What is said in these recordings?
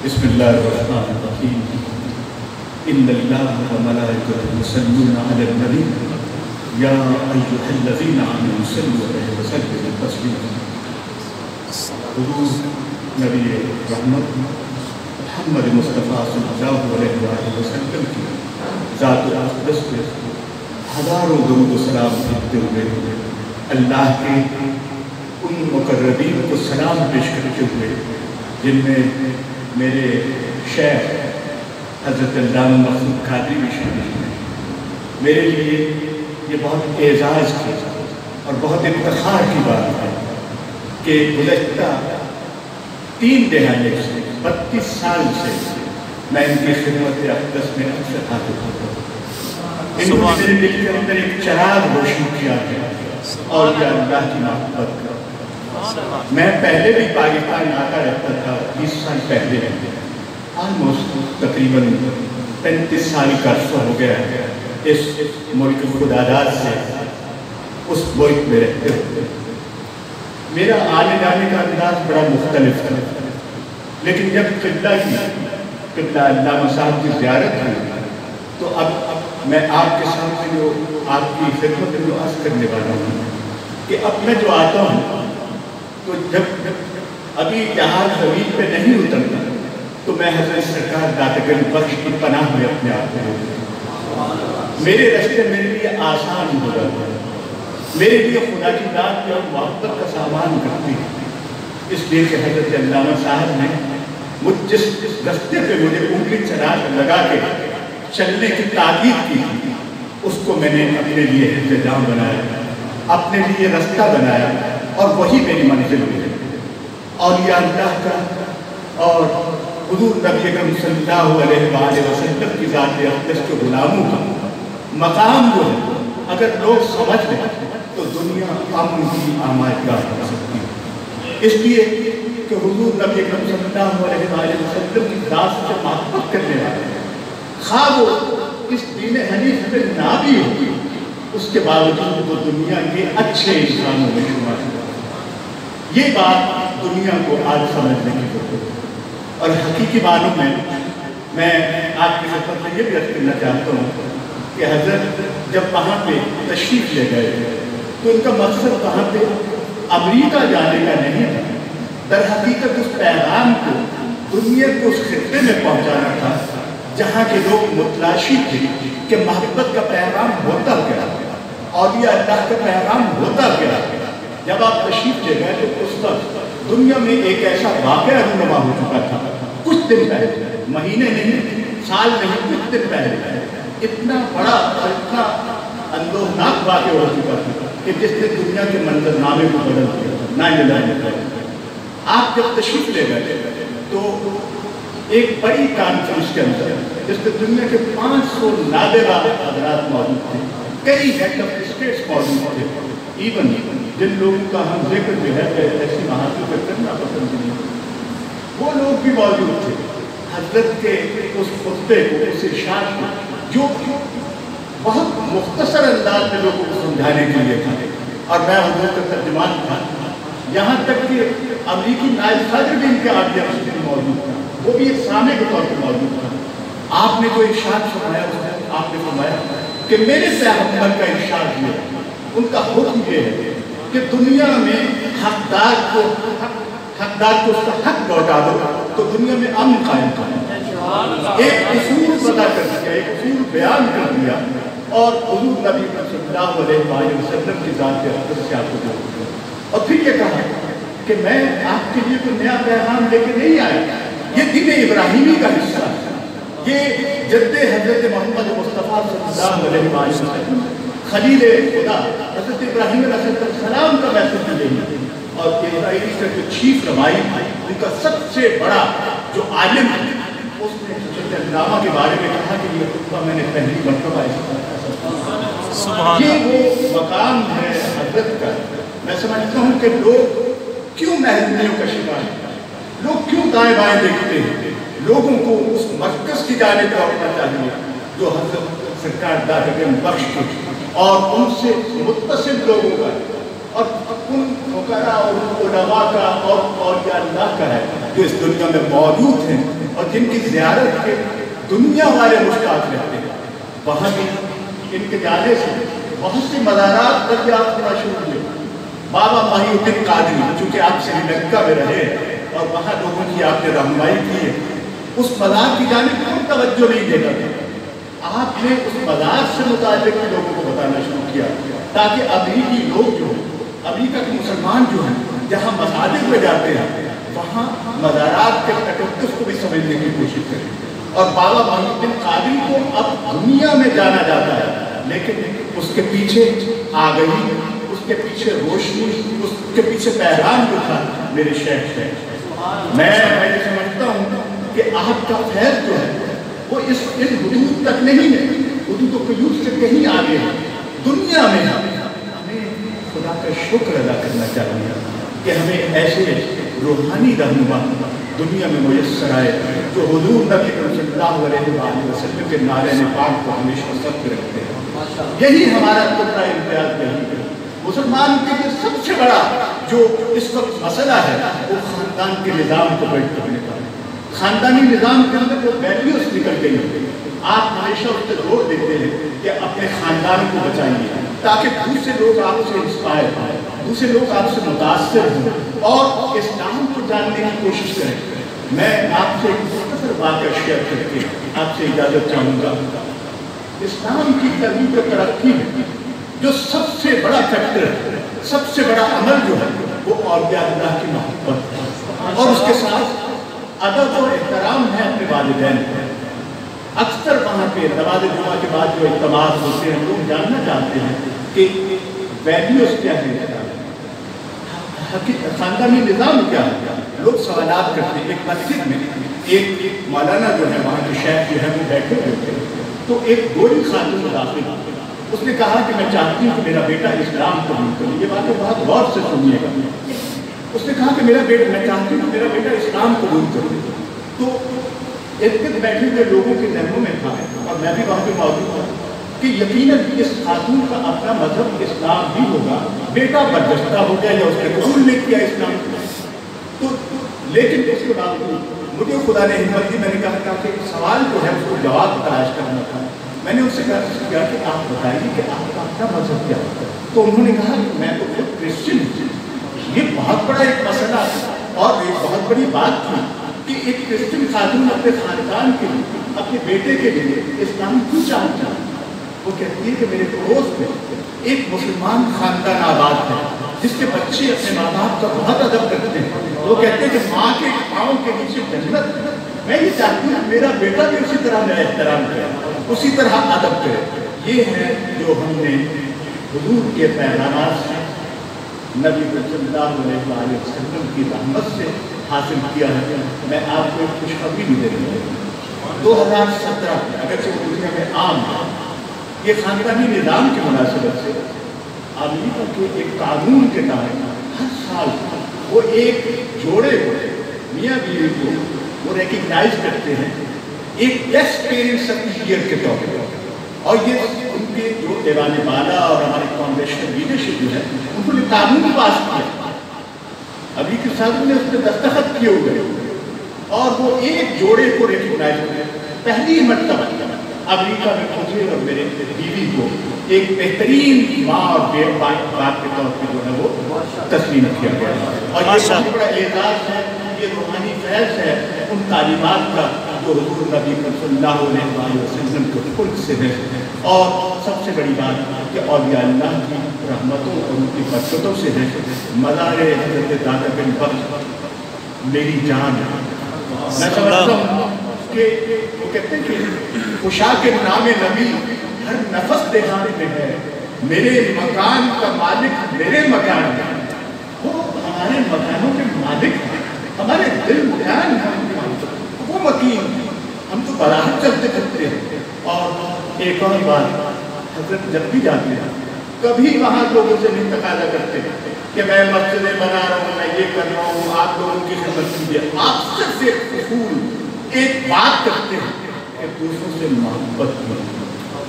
بسم اللہ الرحمن الرحیم ان اللہ وملائکتہ یصلون علی النبی یا ایھا الذین آمنوا صلوا علیہ وسلموا تسلیما۔ حضور نبی رحمت محمد مصطفیٰ صلی اللہ علیہ وآلہ وسلم کی ذات اقدس پہ ہزاروں درود و سلام بھیجتے ہوئے اللہ کے ان مقربین کو سلام پیش کرتے ہوئے جن میں میرے شیخ حضرت علامہ مخلوق قادری بھی شامل ہیں، میرے لیے یہ بہت اعزاز کی اور بہت افتخار کی بات ہے کہ گزشتہ 3 دہائیوں سے 32 سال سے میں ان کی خدمت اقدس میں اکثر حاضر ہوتا ہوں۔ ان کو میرے دل کے اندر ایک چراغ روشن کیا گیا اور یہ اللہ کی محبت کا۔ میں پہلے بھی پاکستان آتا رہتا تھا 20 سال پہلے، آلموسٹ تقریباً 35 سال کا عرصہ ہو گیا ہے اس ملک خداداد سے اس ملک میں رہتے ہوئے۔ میرا آنے جانے کا انداز بڑا مختلف تھا، لیکن جب قبلہ علامہ صاحب کی زیارت ہوئی تو اب میں آپ کے سامنے جو آپ کی خدمت میں عرض کرنے والا ہوں کہ اب میں جو آتا ہوں تو جب ابھی جہاز زمین پہ نہیں اترتا تو میں حضرت سرکار داتا گنج بخش کی پناہ میں اپنے آپ میں ہوتا ہوں۔ میرے راستے میرے لیے آسان ہو جاتا ہے، میرے لیے خدا کی ذات اور محبت کا سامان کرتی ہے، اس لیے کہ حضرت علامہ صاحب نے مجھ جس راستے پہ مجھے انگلی لگا کے چلنے کی تاکید کی تھی اس کو میں نے اپنے لیے انتظام بنایا، اپنے لیے راستہ بنایا اور وہی میری منزل ہے۔ اولیاء اللہ کا اور حضور نبی اکرم صلی اللہ علیہ وآلہ وسلم کی ذات اقدس کے غلاموں کا مقام جو ہے اگر لوگ سمجھ لیں تو دنیا امن کی آمادگاہ ہو سکتی ہے، اس لیے کہ حضور نبی اکرم صلی اللہ علیہ وآلہ وسلم کی ذات سے محبت کرنے والے خواہ وہ اس دین حنیف میں نہ بھی ہوگی، اس کے باوجود وہ دنیا کے اچھے انسانوں میں شمار ہوگا۔ یہ بات دنیا کو آج سمجھنے کی ضرورت ہے، اور حقیقی معنوں میں آپ کی خدمت میں یہ بھی عرض کرنا چاہتا ہوں کہ حضرت جب وہاں پہ تشریف لے گئے تو ان کا مقصد وہاں پہ امریکہ جانے کا نہیں تھا، در حقیقت اس پیغام کو دنیا کو اس خطے میں پہنچانا تھا جہاں کے لوگ متلاشی تھے کہ محبت کا پیغام ہوتا کیا، اولیاء اللہ کا پیغام ہوتا کیا۔ جب آپ تشریف لے گئے تو اس وقت دنیا میں ایک ایسا واقعہ رونما ہو چکا تھا، کچھ دن پہلے، مہینے نہیں، سال نہیں، کچھ دن پہلے اتنا بڑا اتنا اندوہناک واقعہ ہو چکا تھا کہ جس نے دنیا کے منظر نامے کو بدل دیا، 9/11۔ آپ جب تشریف لے گئے تو ایک بڑی کانفرنس کے اندر جس میں دنیا کے 500 نابغہ حضرات موجود تھے، کئی ہیڈ آف اسٹیٹس موجود تھے، ایون جن لوگوں کا ہم ذکر جو ہے ایسی محافل کرنا پسند نہیں، وہ لوگ بھی موجود تھے۔ حضرت کے اس خطبے کو، اس ارشاد کو جو بہت مختصر انداز میں لوگوں کو سمجھانے کے لیے تھا، اور میں حضور کا ترجمان تھا، یہاں تک کہ امریکی نائب صدر بھی ان کے آڈینس میں موجود تھا، وہ بھی ایک سامع کے طور پر موجود تھا۔ آپ نے جو ارشاد فرمایا آپ نے فرمایا کہ میرے پیغمبر کا ارشاد یہ ہے، ان کا حکم یہ ہے کہ دنیا میں حقدار کو اس کا حق لوٹا دو تو دنیا میں امن قائم کرو۔ ایک اصول پتا کر دیا، ایک اصول بیان کر دیا، اور حضور نبی صلی اللہ علیہ وسلم کی ذات اقدس سے آپ کو جوڑ دیا، اور پھر یہ کہا کہ میں آپ کے لیے کوئی نیا پیغام لے کے نہیں آیا، یہ دین ابراہیمی کا حصہ ہے، یہ جد حضرت محمد مصطفیٰ صلی اللہ علیہ وسلم خلیل خدا حضرت ابراہیم علیہ السلام کا میسج یہی ہے۔ اور اسرائیلی کا جو چیف ربائی ان کا سب سے بڑا جو عالم ہے، اس نے حضرت علامہ کے بارے میں کہا کہ یہ خطبہ میں نے پہلی مرتبہ یہ وہ مقام ہے حضرت کا۔ میں سمجھتا ہوں کہ لوگ کیوں محرومیوں کا شکار ہیں، لوگ کیوں دائیں بائیں دیکھتے ہیں، لوگوں کو اس مرکز کی جانب لوٹنا چاہیے جو حضرت سرکار داتا گنج بخش کے اور ان سے متصل لوگوں کا اور ان فقراء اور علماء کا اور اولیاء اللہ کا ہے جو اس دنیا میں موجود ہیں، اور جن کی زیارت کے دنیا والے مشتاق رہتے ہیں، وہاں بھی ان کے جانے سے بہت سی مزارات دریافت ہونا شروع ہوئے۔ بابا محی الدین قادری چونکہ آپ سری لنکا میں رہے اور وہاں لوگوں کی آپ نے رہنمائی کی ہے، اس مزار کی جانب کوئی توجہ نہیں دیتا تھا۔ آپ نے اس مزار سے متعلق لوگوں کو بتانا شروع کیا تاکہ امریکی لوگ جو امریکہ کے مسلمان جو ہیں جہاں مساجد میں جاتے ہیں وہاں مزارات کے تقدس کو بھی سمجھنے کی کوشش کریں۔ اور بابا محی الدین قادری کو اب دنیا میں جانا جاتا ہے، لیکن اس کے پیچھے آ گئی، اس کے پیچھے روشنی، اس کے پیچھے پیغام جو تھا میرے شیخ ہے۔ میں یہ سمجھتا ہوں کہ آپ کا فیض جو ہے وہ اس حدود تک نہیں ہے، حدود و قیود سے کہیں آگے ہے۔ دنیا میں ہمیں خدا کا شکر ادا کرنا چاہیے کہ ہمیں ایسے روحانی رہنما دنیا میں میسر آئے جو حضور نبی صلی اللہ علیہ وسلم کے نعرہ پاک کو ہمیشہ سب رکھتے ہیں۔ یہی ہمارا خطرہ امتیاز یہی ہے۔ مسلمان کے لیے سب سے بڑا جو اس وقت مسئلہ ہے وہ خاندان کے نظام کو بیٹھ کرنے کا ہے۔ خاندانی نظام کے اندر وہ ویلیوز نکل گئی ہیں۔ آپ ہمیشہ اس سے زور دیتے ہیں کہ اپنے خاندان کو بچائیے تاکہ دوسرے لوگ آپ سے انسپائر ہوں، دوسرے لوگ آپ سے متاثر ہوں اور اسلام کو جاننے کی کوشش کریں۔ میں آپ سے ایک مختصر واقعہ شیئر کر کے آپ سے اجازت چاہوں گا۔ اسلام کی ترقی و ترقی میں جو سب سے بڑا فیکٹر ہے، سب سے بڑا عمل جو ہے وہ اولیاء اللہ کی محبت ہے اور اس کے ساتھ ادب و احترام ہے اپنے والدین کو۔ اکثر وہاں پہ نماز جمعہ کے بعد جو اجتماعات ہوتے ہیں لوگ جاننا چاہتے ہیں کہ ویلیوز کیا ہے، خاندانی نظام کیا ہے۔ لوگ سوالات کرتے ہیں۔ ایک مسجد میں ایک مولانا جو ہے وہاں کے شیخ جو ہے وہ بیٹھے ہوئے تھے، تو ایک گوری خاتون داخل ہوئی۔ اس نے کہا کہ میں چاہتی ہوں کہ میرا بیٹا اسلام قبول کرے۔ یہ باتیں بہت غور سے سنیے گا۔ اس نے کہا کہ میں چاہتی ہوں کہ میرا بیٹا اسلام قبول کرے۔ تو ارد بیٹھے ہوئے لوگوں کے ذہنوں میں تھا اور میں بھی وہاں پہ موجود تھا کہ یقیناً اس خاتون کا اپنا مذہب اسلام ہی ہوگا، بیٹا برجستہ ہو گیا یا اس نے قبول نہیں کیا اسلام تو لیکن اس کے باوجود مجھے خدا نے ہمت دی۔ میں نے کہا کہ سوال جو ہے اس کو جواب تلاش کرنا تھا۔ میں نے ان سے کہا کہ آپ بتائیے کہ آپ کا اپنا مذہب کیا ہوتا ہے؟ تو انہوں نے کہا کہ میں تو خود کرسچن ہوں۔ یہ بہت بڑا ایک مسئلہ اور ایک بہت بڑی بات تھی کہ ایک کرسچن خاتون اپنے خاندان کے لیے، اپنے بیٹے کے لیے اسلام کیوں چاہتا ہے؟ وہ کہتی ہے کہ میرے پڑوس میں ایک مسلمان خاندان آباد ہے جس کے بچے اپنے ماں باپ کا بہت ادب کرتے ہیں۔ وہ کہتے ہیں کہ ماں کے پاؤں کے نیچے جنت ہے۔ میں یہ چاہتی ہوں میرا بیٹا بھی اسی طرح میرا احترام کرے، اسی طرح ادب کرے۔ یہ ہے جو ہم نے حضور کے پیغامات سے، نبی صلی اللہ علیہ وسلم کی رحمت سے حاصل کیا ہے۔ میں آپ کو ایک خوشخبری بھی دے رہی ہوں۔ 2017 اگرچہ وہ دنیا میں عام ہے، یہ خاندانی نظام کی مناسبت سے امریکہ کے ایک قانون کے تحت ہر سال وہ ایک جوڑے کو، میاں بیوی کو وہ ریکگنائز کرتے ہیں ایک best parents of the year کے طور پر۔ اور یہ ان کے جو دیوان بالا اور ہماری کانگریشنل لیڈرشپ جو ہے انہوں نے قانون پاس کیا، امریکی صدر نے اس پہ دستخط کیے ہوئے اور وہ ایک جوڑے کو ریکگنائز کرتے ہیں۔ پہلی مرتبہ امریکہ میں مجھے اور میرے بیوی کو ایک بہترین ماں اور باپ کے طور پہ جو ہے وہ تسلیم کیا گیا اور یہ بہت بڑا اعزاز ہے، یہ روحانی فیض ہے ان تعلیمات کا جو حضور نبی صلی اللہ علیہ وسلم کے خلق سے ہے۔ اور سب سے بڑی بات کہ اولیاء اللہ کی رحمتوں اور ان کی برکتوں سے ہے۔ مزار حضرت دادا بن بخش میری جان ہے۔ میں سمجھتا ہوں کہ وہ کہتے ہیں کہ خوشا کے نام نبی ہر نفس دیہات میں ہے، میرے مکان کا مالک میرے مکان ہے۔ وہ ہمارے مکانوں کے مالک ہیں، ہمارے دل مکان ہیں، وہ مکین ہیں، ہم تو براہ چلتے پھرتے ہیں۔ اور ایک اور بات، حضرت جب بھی جاتے ہیں کبھی وہاں لوگوں سے نہیں تقاضا کرتے کہ میں مسجدیں بنا رہا ہوں، میں یہ کر رہا ہوں، آپ لوگوں کی خدمت کیجیے۔ آپ صرف ایک اصول، ایک بات کرتے ہیں کہ دوسروں سے محبت کیجیے،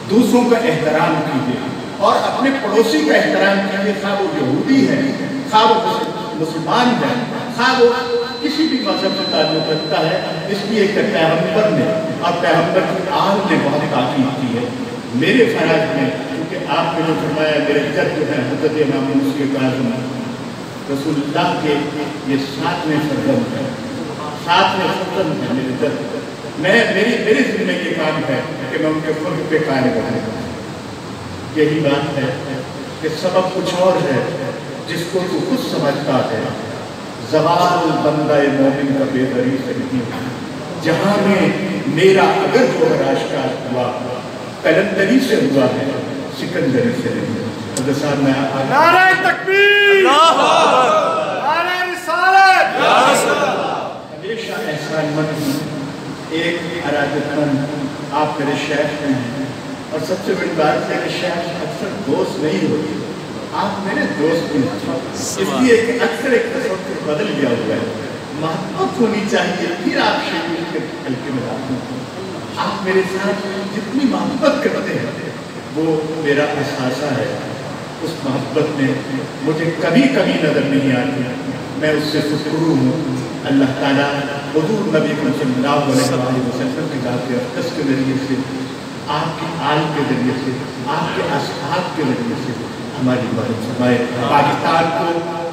دوسروں کا احترام کیجیے اور اپنے پڑوسی کا احترام کیجیے، خواہ وہ یہودی ہے، خواہ وہ مسلمان ہے، خواہ وہ کسی بھی مذہب سے تعلق رکھتا ہے، اس لیے کہ پیغمبر نے اور پیغمبر کی آل نے بہت تاکید کی ہے۔ میرے فرائض میں کیونکہ آپ نے جو فرمایا میرے جد جو ہے حضرت امام مسیح اعظم رسول اللہ کے یہ 7ویں فرزند ہے، 7ویں فرزند ہے میرے جد۔ میرے ذمہ یہ کام ہے کہ میں ان کے خلق پہ قائم رہوں۔ یہی بات ہے کہ سبب کچھ اور ہے جس کو تو خود سمجھتا ہے، زوال بندہ مومن کا بے دری سے نہیں ہے۔ جہاں میں میرا اگر جوہر آشکار ہوا قلندری سے ہوا ہے، سکندری سے نہیں۔ حضرت صاحب میں نعرہ تکبیر، نعرہ رسالت، ہمیشہ احسان مند ہوں، ایک ارادت مند آپ میرے شیخ ہیں، اور سب سے بڑی بات میرے شیخ اکثر دوست نہیں ہوتی، آپ میرے دوست بھی ہیں، اس لیے کہ اکثر ایک تصور بدل گیا ہوا ہے۔ محبت ہونی چاہیے پھر آپ شیخ کے حلقے میں آتے ہیں۔ آپ میرے ساتھ جتنی محبت کرتے ہیں وہ میرا احساسہ ہے، اس محبت میں مجھے کبھی کبھی نظر نہیں آتی، میں اس سے خوشرو ہوں۔ اللہ تعالیٰ حضور نبی صلی اللہ علیہ وسلم کی ذات اقدس کے ذریعے سے، آپ کی آل کے ذریعے سے، آپ کے اصحاب کے ذریعے سے ہماری مدد فرمائے۔ پاکستان کو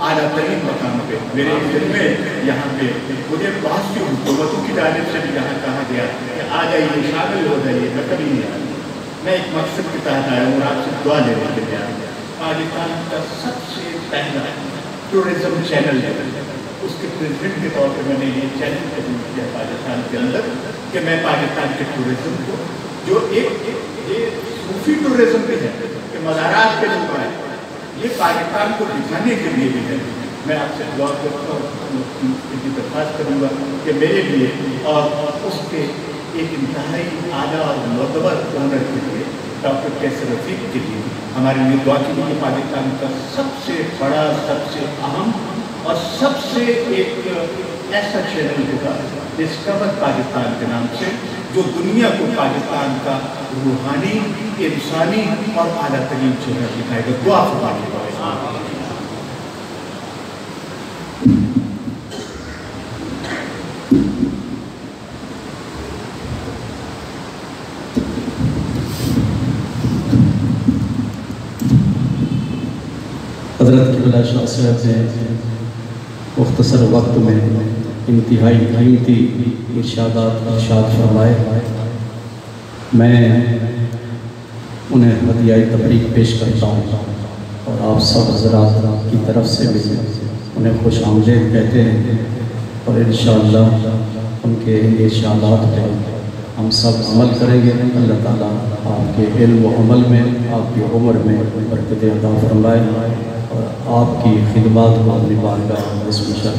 اعلیٰ ترین مقام پہ میرے دل میں یہاں پہ مجھے بہت سی حکومتوں کی جانب سے بھی یہاں کہا گیا کہ آ جائیے، شامل ہو جائیے، میں کبھی نہیں آیا۔ میں ایک مقصد کے تحت آیا ہوں، آپ سے دعا لینے کے لیے آیا ہوں۔ پاکستان کا سب سے پہلا ٹورزم چینل ہے، اس کے پریزیڈنٹ کے طور پہ میں نے یہ چیلنج قبول کیا پاکستان کے اندر کہ میں پاکستان کے ٹورزم کو، جو ایک صوفی ٹورزم بھی ہے کہ مزارات پہ لوگ آئے، یہ پاکستان کو دکھانے کے لیے بھی ہے۔ میں آپ سے دعا کرتا ہوں، کی درخواست کروں گا کہ میرے لیے اور اس کے ایک انتہائی اعلیٰ اور معتبر اونر کے لیے، ڈاکٹر کیسر رفیق کے لیے ہمارے لیے دعا کیجیے۔ پاکستان کا سب سے بڑا، سب سے اہم اور سب سے ایک ایسا چینل ہوگا ڈسکور پاکستان کے نام سے، جو دنیا کو پاکستان کا روحانی، انسانی اور اعلیٰ ترین چہرہ دکھائے گا۔ دعا فرمائیے گا۔ حضرت قبلہ شاہ صاحب نے مختصر وقت میں انتہائی قیمتی ارشاد فرمائے۔ میں انہیں ہدیہ تبریک پیش کرتا ہوں اور آپ سب حضرات کی طرف سے بھی انہیں خوش آمدید کہتے ہیں، اور انشاءاللہ ان کے ارشادات پر ہم سب عمل کریں گے۔ اللہ تعالیٰ آپ کے علم و عمل میں، آپ کی عمر میں برکت عطا فرمائے اور آپ کی خدمات کو اپنی بارگاہ میں اس مشرف